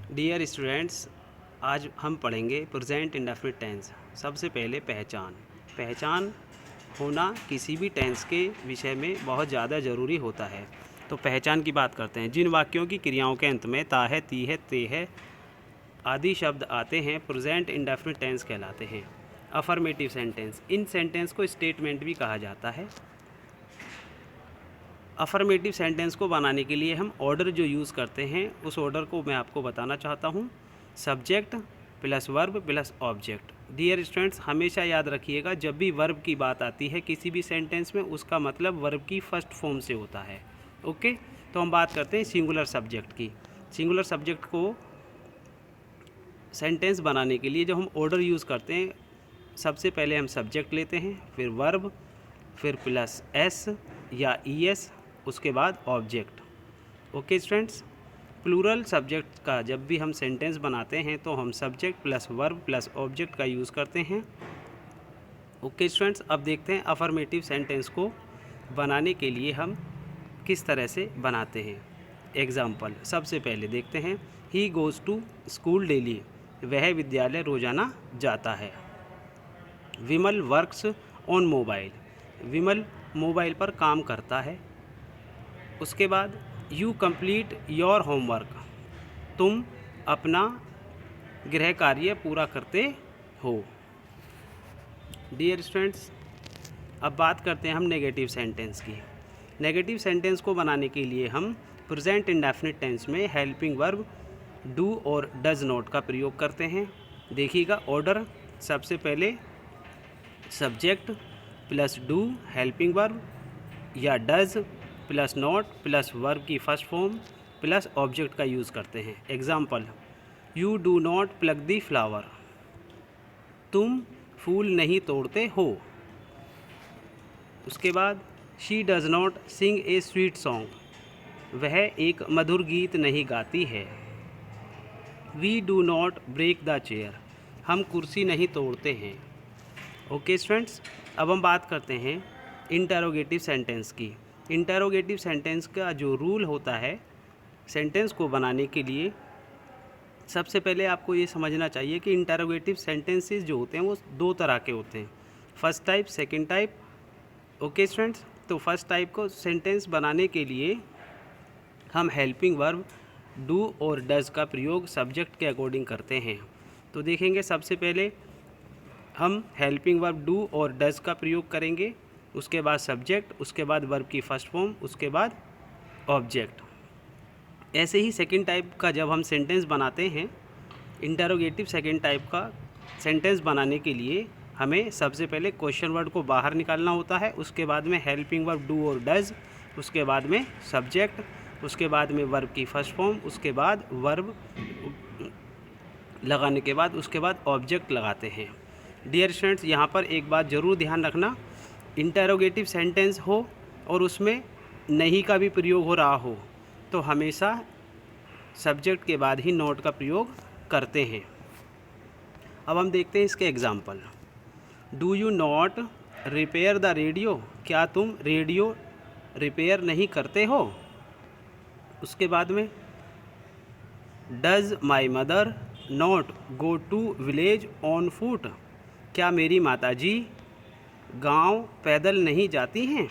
Dear students, आज हम पढ़ेंगे प्रेजेंट इंडेफिनिट टेंस। सबसे पहले पहचान होना किसी भी टेंस के विषय में बहुत ज़्यादा ज़रूरी होता है। तो पहचान की बात करते हैं। जिन वाक्यों की क्रियाओं के अंत में ता है, ती है, ते है आदि शब्द आते हैं प्रेजेंट इंडेफिनिट टेंस कहलाते हैं। अफर्मेटिव सेंटेंस, इन सेंटेंस को स्टेटमेंट भी कहा जाता है। अफर्मेटिव सेंटेंस को बनाने के लिए हम ऑर्डर जो यूज़ करते हैं उस ऑर्डर को मैं आपको बताना चाहता हूँ। Subject plus verb plus object. Dear students, हमेशा याद रखिएगा, जब भी वर्ब की बात आती है किसी भी सेंटेंस में, उसका मतलब वर्ब की फर्स्ट फॉर्म से होता है। ओके, तो हम बात करते हैं सिंगुलर सब्जेक्ट की। सिंगुलर सब्जेक्ट को सेंटेंस बनाने के लिए जो हम ऑर्डर यूज़ करते हैं, सबसे पहले हम सब्जेक्ट लेते हैं, फिर वर्ब, फिर प्लस एस या ई एस, उसके बाद object. Okay students, plural subject का जब भी हम सेंटेंस बनाते हैं तो हम subject plus verb plus object का यूज़ करते हैं। ओके स्टूडेंट्स, अब देखते हैं अफर्मेटिव सेंटेंस को बनाने के लिए हम किस तरह से बनाते हैं। एग्जाम्पल सबसे पहले देखते हैं। He goes to school daily, वह विद्यालय रोज़ाना जाता है। Vimal works on mobile, Vimal mobile पर काम करता है। उसके बाद यू कंप्लीट योर होमवर्क, तुम अपना गृह कार्य पूरा करते हो। डियर स्टूडेंट्स, अब बात करते हैं हम नेगेटिव सेंटेंस की। नेगेटिव सेंटेंस को बनाने के लिए हम प्रेजेंट इंडेफिनिट टेंस में हेल्पिंग वर्ब डू और डज नॉट का प्रयोग करते हैं। देखिएगा ऑर्डर, सबसे पहले subject plus do helping verb या does plus not plus verb की फर्स्ट फॉर्म प्लस ऑब्जेक्ट का यूज़ करते हैं। Example, you do not plug the flower, तुम फूल नहीं तोड़ते हो। उसके बाद she does not Singh A sweet song, वह एक मधुर गीत नहीं गाती है। We do not break the chair, हम कुर्सी नहीं तोड़ते हैं। ओके स्टूडेंट्स, अब हम बात करते हैं इंटरोगेटिव सेंटेंस की। इंटरोगेटिव सेंटेंस का जो रूल होता है सेंटेंस को बनाने के लिए, सबसे पहले आपको ये समझना चाहिए कि इंटरोगेटिव सेंटेंसेस जो होते हैं वो दो तरह के होते हैं, first type, second type. Okay students, तो फर्स्ट टाइप को सेंटेंस बनाने के लिए हम हेल्पिंग वर्ब डू और डज का प्रयोग सब्जेक्ट के अकॉर्डिंग करते हैं। तो देखेंगे, सबसे पहले हम हेल्पिंग वर्ब डू और डज का प्रयोग करेंगे, उसके बाद सब्जेक्ट, उसके बाद वर्ब की फर्स्ट फॉर्म, उसके बाद ऑब्जेक्ट। ऐसे ही सेकंड टाइप का जब हम सेंटेंस बनाते हैं, इंटरोगेटिव सेकंड टाइप का सेंटेंस बनाने के लिए हमें सबसे पहले क्वेश्चन वर्ड को बाहर निकालना होता है, उसके बाद में हेल्पिंग वर्ब डू और डज, उसके बाद में सब्जेक्ट, उसके बाद में वर्ब की फर्स्ट फॉर्म, उसके बाद वर्ब लगाने के बाद उसके बाद ऑब्जेक्ट लगाते हैं। डियर स्टूडेंट्स, यहाँ पर एक बात ज़रूर ध्यान रखना, इंटरोगेटिव सेंटेंस हो और उसमें नहीं का भी प्रयोग हो रहा हो तो हमेशा सब्जेक्ट के बाद ही नॉट का प्रयोग करते हैं। अब हम देखते हैं इसके example. Do you not repair the radio, क्या तुम रेडियो रिपेयर नहीं करते हो। उसके बाद में does my mother not go to village on foot, क्या मेरी माताजी गांव पैदल नहीं जाती हैं।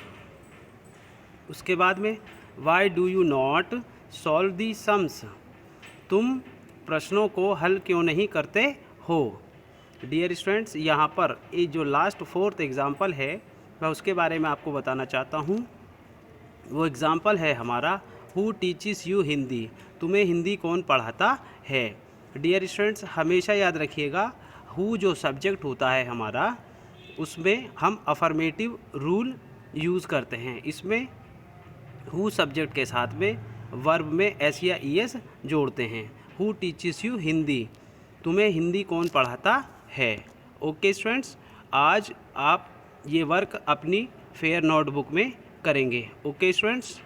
उसके बाद में why do you not solve the sums, तुम प्रश्नों को हल क्यों नहीं करते हो। डियर स्टूडेंट्स, यहाँ पर ये जो लास्ट फोर्थ एग्जाम्पल है मैं उसके बारे में आपको बताना चाहता हूँ। वो एग्ज़ाम्पल है हमारा हु टीचिस यू हिंदी, तुम्हें हिंदी कौन पढ़ाता है। डियर स्टूडेंट्स, हमेशा याद रखिएगा, हु जो सब्जेक्ट होता है हमारा, उसमें हम अफर्मेटिव रूल यूज़ करते हैं। इसमें हु सब्जेक्ट के साथ में वर्ब में एस या ई एस जोड़ते हैं। हु टीचिस यू हिंदी, तुम्हें हिंदी कौन पढ़ाता है। ओके स्टूडेंट्स, आज आप ये वर्क अपनी फेयर नोटबुक में करेंगे। Okay students.